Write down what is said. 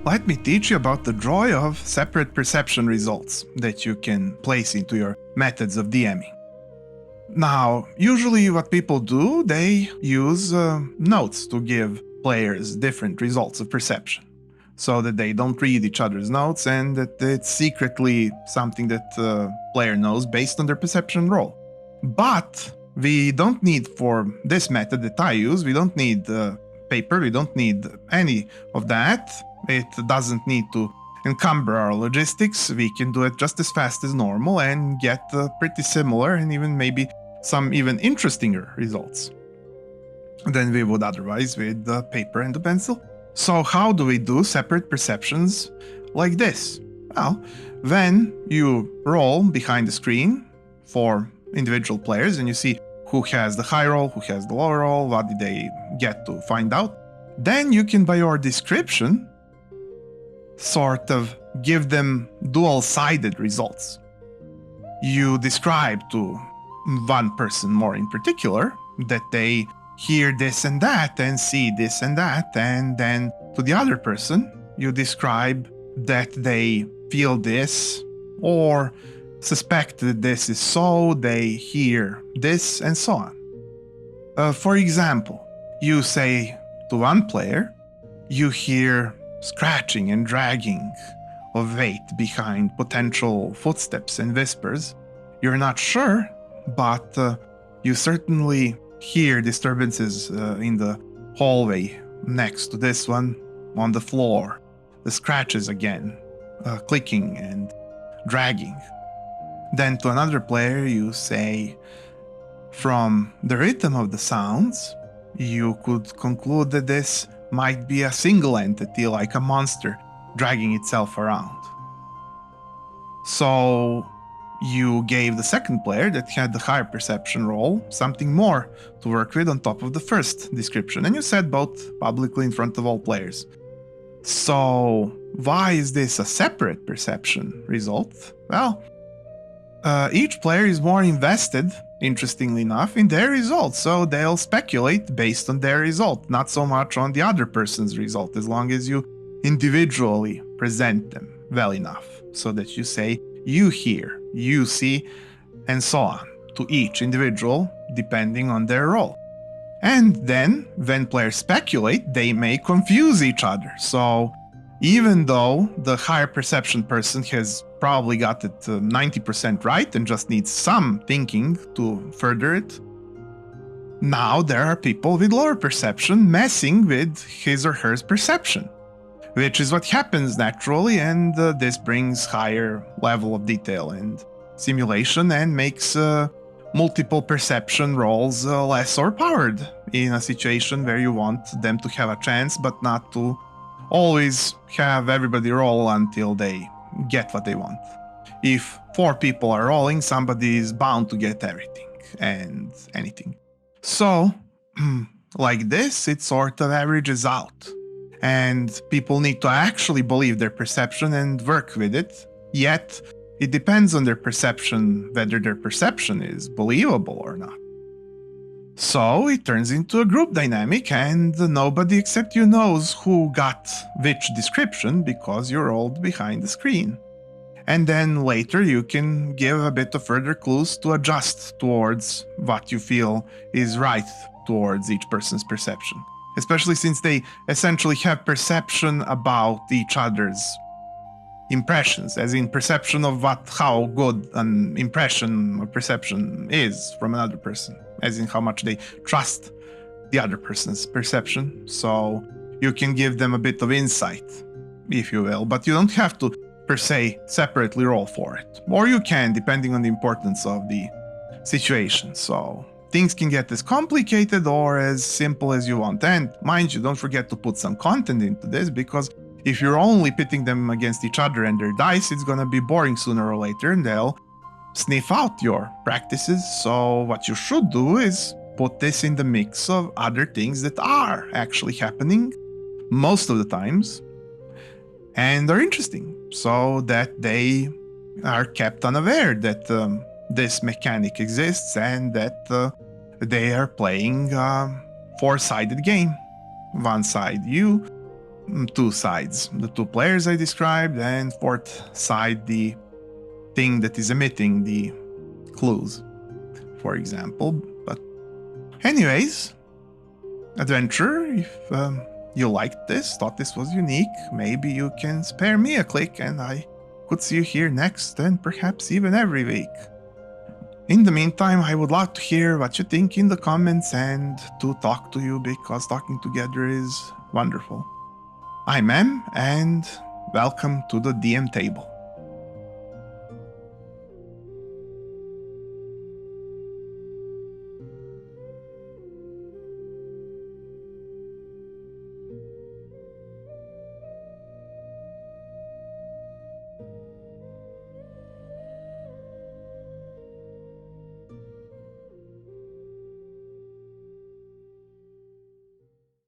let me teach you about the joy of separate perception results that you can place into your methods of DMing. Now, usually what people do, they use notes to give players different results of perception, so that they don't read each other's notes and that it's secretly something that the player knows based on their perception roll. But we don't need, for this method that I use, we don't need paper, we don't need any of that. It doesn't need to encumber our logistics. We can do it just as fast as normal and get pretty similar and even maybe some even interestinger results than we would otherwise with the paper and the pencil. So how do we do separate perceptions like this? Well, when you roll behind the screen for individual players and you see who has the high roll, who has the low roll, what did they get to find out, then you can, by your description, sort of give them dual-sided results. You describe to one person more in particular that they hear this and that and see this and that, and then to the other person you describe that they feel this or suspect that this is so, they hear this, and so on. For example, you say to one player, you hear scratching and dragging of weight behind potential footsteps and whispers. You're not sure, but you certainly hear disturbances in the hallway next to this one, on the floor, the scratches again, clicking and dragging. Then to another player you say, from the rhythm of the sounds, you could conclude that this might be a single entity, like a monster dragging itself around. So you gave the second player that had the higher perception roll something more to work with on top of the first description, and you said both publicly in front of all players. So why is this a separate perception result? Well, each player is more invested, interestingly enough, in their result, so they'll speculate based on their result, not so much on the other person's result, as long as you individually present them well enough, so that you say, you hear, you see, and so on, to each individual, depending on their role. And then, when players speculate, they may confuse each other, so even though the higher perception person has probably got it 90% right and just needs some thinking to further it, now there are people with lower perception messing with his or her perception, which is what happens naturally, and this brings higher level of detail and simulation and makes multiple perception rolls less overpowered in a situation where you want them to have a chance, but not to always have everybody roll until they get what they want. If 4 people are rolling, somebody is bound to get everything and anything. So, like this, it sort of averages out. And people need to actually believe their perception and work with it. Yet, it depends on their perception whether their perception is believable or not. So it turns into a group dynamic, and nobody except you knows who got which description because you rolled behind the screen. And then later you can give a bit of further clues to adjust towards what you feel is right towards each person's perception. Especially since they essentially have perception about each other's impressions, as in perception of how good an impression or perception is from another person, as in how much they trust the other person's perception. So you can give them a bit of insight, if you will, but you don't have to per se separately roll for it. Or you can, depending on the importance of the situation. So things can get as complicated or as simple as you want. And mind you, don't forget to put some content into this, because if you're only pitting them against each other and their dice, it's gonna be boring sooner or later, and they'll sniff out your practices. So what you should do is put this in the mix of other things that are actually happening most of the times and are interesting, so that they are kept unaware that this mechanic exists and that they are playing a 4-sided game. One side you, two sides. The two players I described, and fourth side, the thing that is emitting the clues, for example. But anyways, adventure, if you liked this, thought this was unique, maybe you can spare me a click and I could see you here next and perhaps even every week. In the meantime, I would love to hear what you think in the comments and to talk to you, because talking together is wonderful. I'm Em, and welcome to the DM table.